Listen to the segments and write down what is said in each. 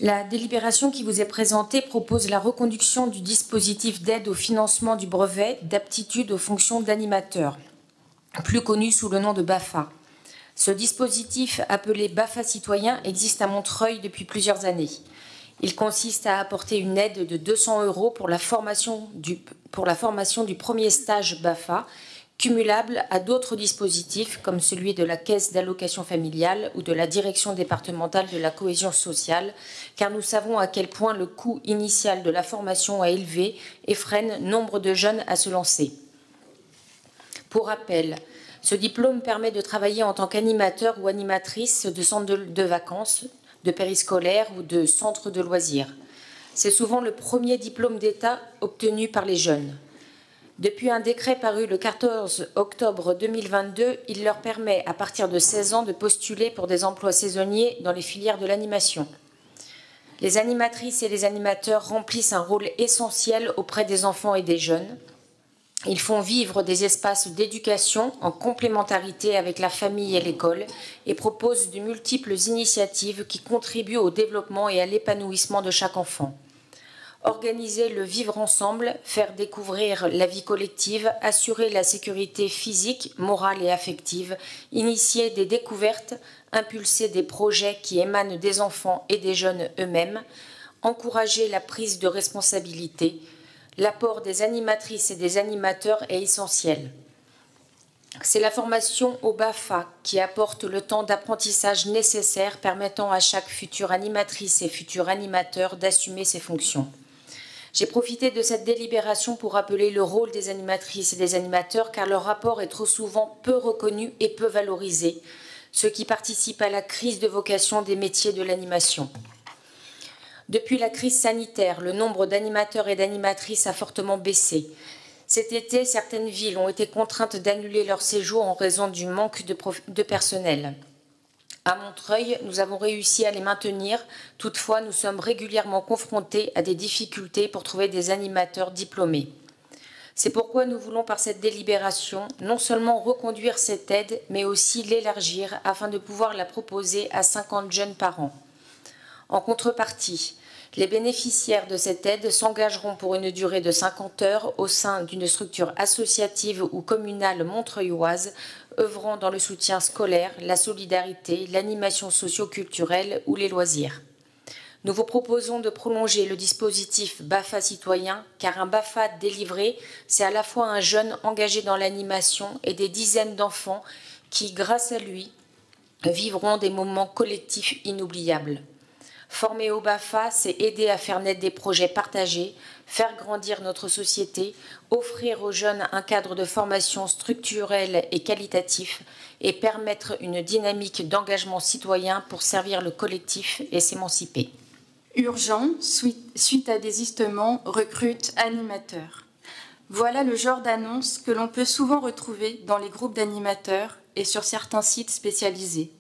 La délibération qui vous est présentée propose la reconduction du dispositif d'aide au financement du brevet d'aptitude aux fonctions d'animateur, plus connu sous le nom de BAFA. Ce dispositif, appelé BAFA citoyen, existe à Montreuil depuis plusieurs années. Il consiste à apporter une aide de 200 € pour la formation du premier stage BAFA, cumulable à d'autres dispositifs comme celui de la Caisse d'allocation familiale ou de la Direction départementale de la cohésion sociale, car nous savons à quel point le coût initial de la formation est élevé et freine nombre de jeunes à se lancer. Pour rappel, ce diplôme permet de travailler en tant qu'animateur ou animatrice de centres de vacances, de périscolaires ou de centres de loisirs. C'est souvent le premier diplôme d'État obtenu par les jeunes. Depuis un décret paru le 14 octobre 2022, il leur permet, à partir de 16 ans, de postuler pour des emplois saisonniers dans les filières de l'animation. Les animatrices et les animateurs remplissent un rôle essentiel auprès des enfants et des jeunes. Ils font vivre des espaces d'éducation en complémentarité avec la famille et l'école et proposent de multiples initiatives qui contribuent au développement et à l'épanouissement de chaque enfant. Organiser le vivre ensemble, faire découvrir la vie collective, assurer la sécurité physique, morale et affective, initier des découvertes, impulser des projets qui émanent des enfants et des jeunes eux-mêmes, encourager la prise de responsabilité. L'apport des animatrices et des animateurs est essentiel. C'est la formation au BAFA qui apporte le temps d'apprentissage nécessaire permettant à chaque future animatrice et futur animateur d'assumer ses fonctions. J'ai profité de cette délibération pour rappeler le rôle des animatrices et des animateurs car leur rapport est trop souvent peu reconnu et peu valorisé, ce qui participe à la crise de vocation des métiers de l'animation. Depuis la crise sanitaire, le nombre d'animateurs et d'animatrices a fortement baissé. Cet été, certaines villes ont été contraintes d'annuler leur séjour en raison du manque de personnel. À Montreuil, nous avons réussi à les maintenir. Toutefois, nous sommes régulièrement confrontés à des difficultés pour trouver des animateurs diplômés. C'est pourquoi nous voulons, par cette délibération, non seulement reconduire cette aide, mais aussi l'élargir afin de pouvoir la proposer à 50 jeunes par an. En contrepartie, les bénéficiaires de cette aide s'engageront pour une durée de 50 heures au sein d'une structure associative ou communale montreuilloise œuvrant dans le soutien scolaire, la solidarité, l'animation socio-culturelle ou les loisirs. Nous vous proposons de prolonger le dispositif BAFA citoyen, car un BAFA délivré, c'est à la fois un jeune engagé dans l'animation et des dizaines d'enfants qui, grâce à lui, vivront des moments collectifs inoubliables. Former au BAFA, c'est aider à faire naître des projets partagés, faire grandir notre société, offrir aux jeunes un cadre de formation structurel et qualitatif et permettre une dynamique d'engagement citoyen pour servir le collectif et s'émanciper. Urgent, suite à désistement, recrute animateurs. Voilà le genre d'annonce que l'on peut souvent retrouver dans les groupes d'animateurs et sur certains sites spécialisés.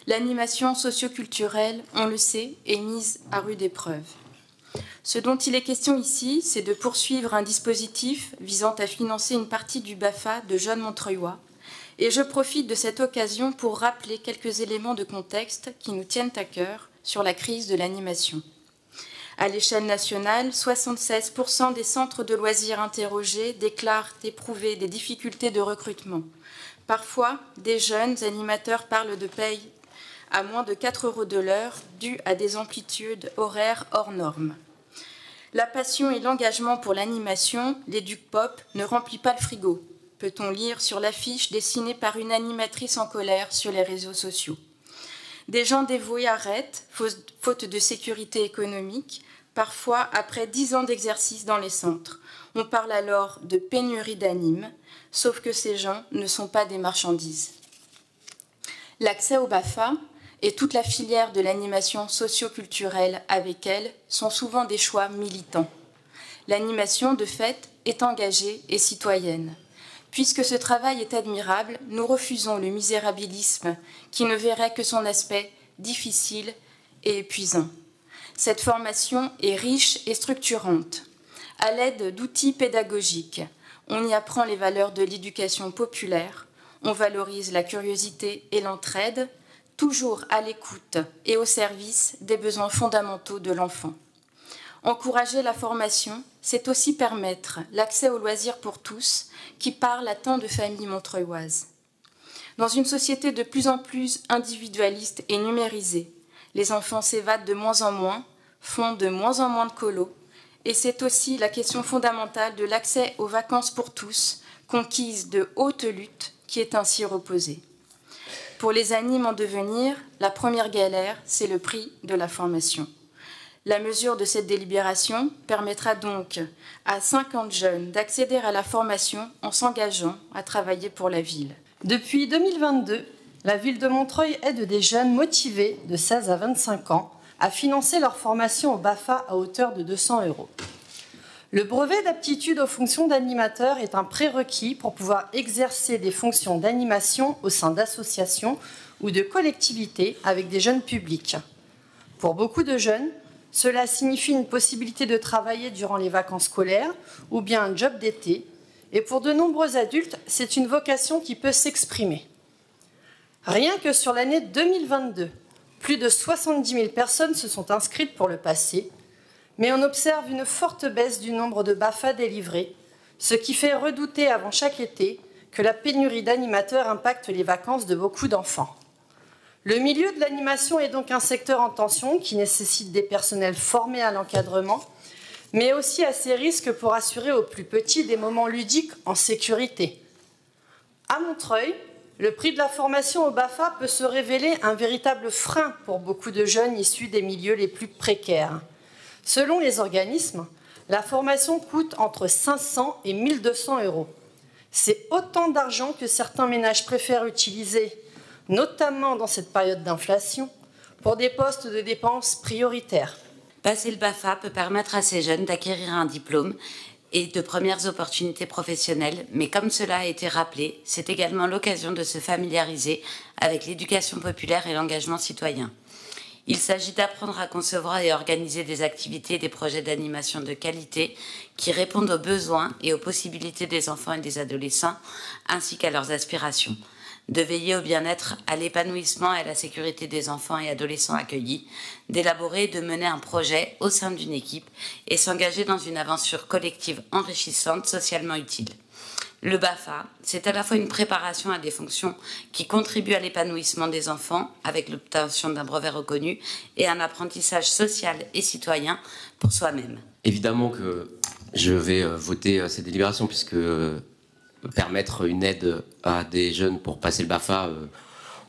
L'animation socio-culturelle, on le sait, est mise à rude épreuve. Ce dont il est question ici, c'est de poursuivre un dispositif visant à financer une partie du BAFA de jeunes Montreuillois. Et je profite de cette occasion pour rappeler quelques éléments de contexte qui nous tiennent à cœur sur la crise de l'animation. À l'échelle nationale, 76% des centres de loisirs interrogés déclarent éprouver des difficultés de recrutement. Parfois, des jeunes animateurs parlent de paye à moins de 4 € de l'heure, dû à des amplitudes horaires hors normes. La passion et l'engagement pour l'animation, l'éduc-pop, ne remplit pas le frigo, peut-on lire sur l'affiche dessinée par une animatrice en colère sur les réseaux sociaux. Des gens dévoués arrêtent, faute de sécurité économique, parfois après 10 ans d'exercice dans les centres. On parle alors de pénurie d'animes, sauf que ces gens ne sont pas des marchandises. L'accès au BAFA et toute la filière de l'animation socio-culturelle avec elle sont souvent des choix militants. L'animation, de fait, est engagée et citoyenne. Puisque ce travail est admirable, nous refusons le misérabilisme qui ne verrait que son aspect difficile et épuisant. Cette formation est riche et structurante. À l'aide d'outils pédagogiques, on y apprend les valeurs de l'éducation populaire, on valorise la curiosité et l'entraide, toujours à l'écoute et au service des besoins fondamentaux de l'enfant. Encourager la formation, c'est aussi permettre l'accès aux loisirs pour tous qui parlent à tant de familles montreuilloises. Dans une société de plus en plus individualiste et numérisée, les enfants s'évadent de moins en moins, font de moins en moins de colos, et c'est aussi la question fondamentale de l'accès aux vacances pour tous, conquise de haute lutte, qui est ainsi reposée. Pour les animes en devenir, la première galère, c'est le prix de la formation. La mesure de cette délibération permettra donc à 50 jeunes d'accéder à la formation en s'engageant à travailler pour la ville. Depuis 2022, la ville de Montreuil aide des jeunes motivés de 16 à 25 ans à financer leur formation au BAFA à hauteur de 200 €. Le brevet d'aptitude aux fonctions d'animateur est un prérequis pour pouvoir exercer des fonctions d'animation au sein d'associations ou de collectivités avec des jeunes publics. Pour beaucoup de jeunes, cela signifie une possibilité de travailler durant les vacances scolaires ou bien un job d'été. Et pour de nombreux adultes, c'est une vocation qui peut s'exprimer. Rien que sur l'année 2022, plus de 70 000 personnes se sont inscrites pour le passer, mais on observe une forte baisse du nombre de BAFA délivrés, ce qui fait redouter avant chaque été que la pénurie d'animateurs impacte les vacances de beaucoup d'enfants. Le milieu de l'animation est donc un secteur en tension qui nécessite des personnels formés à l'encadrement, mais aussi à ses risques pour assurer aux plus petits des moments ludiques en sécurité. À Montreuil, le prix de la formation au BAFA peut se révéler un véritable frein pour beaucoup de jeunes issus des milieux les plus précaires. Selon les organismes, la formation coûte entre 500 et 1 200 €. C'est autant d'argent que certains ménages préfèrent utiliser, notamment dans cette période d'inflation, pour des postes de dépenses prioritaires. Passer le BAFA peut permettre à ces jeunes d'acquérir un diplôme et de premières opportunités professionnelles, mais comme cela a été rappelé, c'est également l'occasion de se familiariser avec l'éducation populaire et l'engagement citoyen. Il s'agit d'apprendre à concevoir et organiser des activités et des projets d'animation de qualité qui répondent aux besoins et aux possibilités des enfants et des adolescents, ainsi qu'à leurs aspirations. De veiller au bien-être, à l'épanouissement et à la sécurité des enfants et adolescents accueillis, d'élaborer et de mener un projet au sein d'une équipe et s'engager dans une aventure collective enrichissante, socialement utile. Le BAFA, c'est à la fois une préparation à des fonctions qui contribuent à l'épanouissement des enfants avec l'obtention d'un brevet reconnu et un apprentissage social et citoyen pour soi-même. Évidemment que je vais voter cette délibération puisque permettre une aide à des jeunes pour passer le BAFA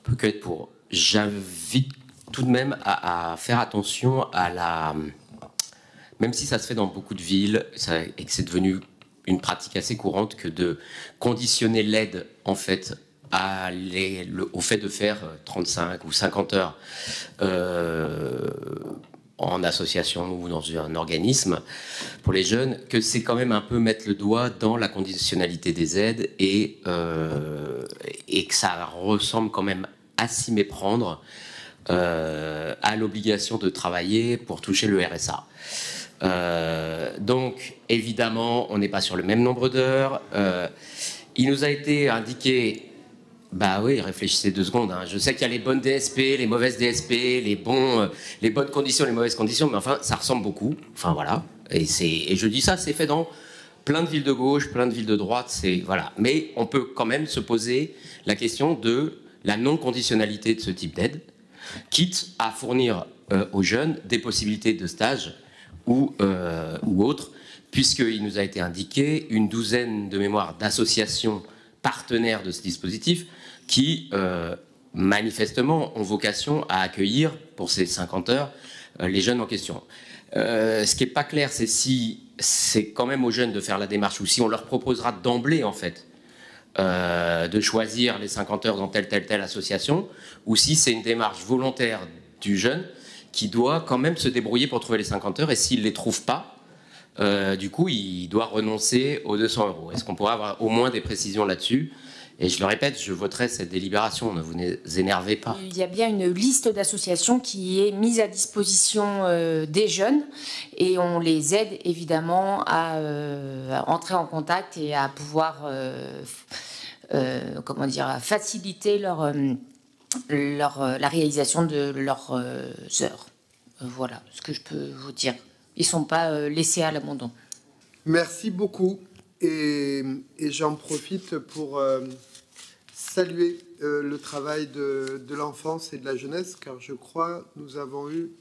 peut que être pour. J'invite tout de même à faire attention à la... Même si ça se fait dans beaucoup de villes et que c'est devenu une pratique assez courante que de conditionner l'aide en fait au fait de faire 35 ou 50 heures en association ou dans un organisme pour les jeunes, que c'est quand même un peu mettre le doigt dans la conditionnalité des aides et que ça ressemble quand même à s'y méprendre à l'obligation de travailler pour toucher le RSA. Donc, évidemment, on n'est pas sur le même nombre d'heures. Il nous a été indiqué... Bah oui, réfléchissez 2 secondes. Hein. Je sais qu'il y a les bonnes DSP, les mauvaises DSP, les bonnes conditions, les mauvaises conditions, mais enfin, ça ressemble beaucoup. Enfin, voilà. Et je dis ça, c'est fait dans plein de villes de gauche, plein de villes de droite. Voilà. Mais on peut quand même se poser la question de la non-conditionnalité de ce type d'aide, quitte à fournir aux jeunes des possibilités de stage ou autres, puisqu'il nous a été indiqué une douzaine de mémoires d'associations partenaires de ce dispositif qui, manifestement, ont vocation à accueillir, pour ces 50 heures, les jeunes en question. Ce qui n'est pas clair, c'est si c'est quand même aux jeunes de faire la démarche ou si on leur proposera d'emblée, en fait, de choisir les 50 heures dans telle association, ou si c'est une démarche volontaire du jeune qui doit quand même se débrouiller pour trouver les 50 heures, et s'il ne les trouve pas, du coup, il doit renoncer aux 200 €. Est-ce qu'on pourrait avoir au moins des précisions là-dessus ? Et je le répète, je voterai cette délibération, ne vous énervez pas. Il y a bien une liste d'associations qui est mise à disposition des jeunes et on les aide évidemment à entrer en contact et à pouvoir à faciliter la réalisation de leurs heures. Voilà ce que je peux vous dire. Ils ne sont pas laissés à l'abandon. Merci beaucoup. Et j'en profite pour saluer le travail de l'enfance et de la jeunesse, car je crois nous avons eu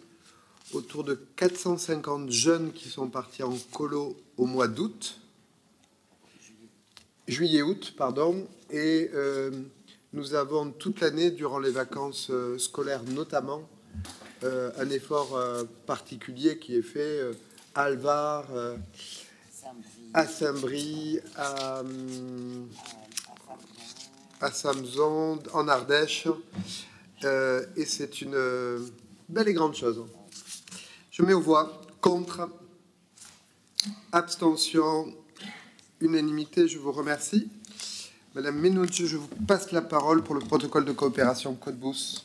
autour de 450 jeunes qui sont partis en colo au mois d'août, juillet-août, pardon, et nous avons toute l'année, durant les vacances scolaires notamment, un effort particulier qui est fait à Alvar, à Saint-Brie, à Samson, en Ardèche, et c'est une belle et grande chose. Je mets aux voix contre, abstention, unanimité. Je vous remercie. Madame Menouche, je vous passe la parole pour le protocole de coopération Côte-Bousse.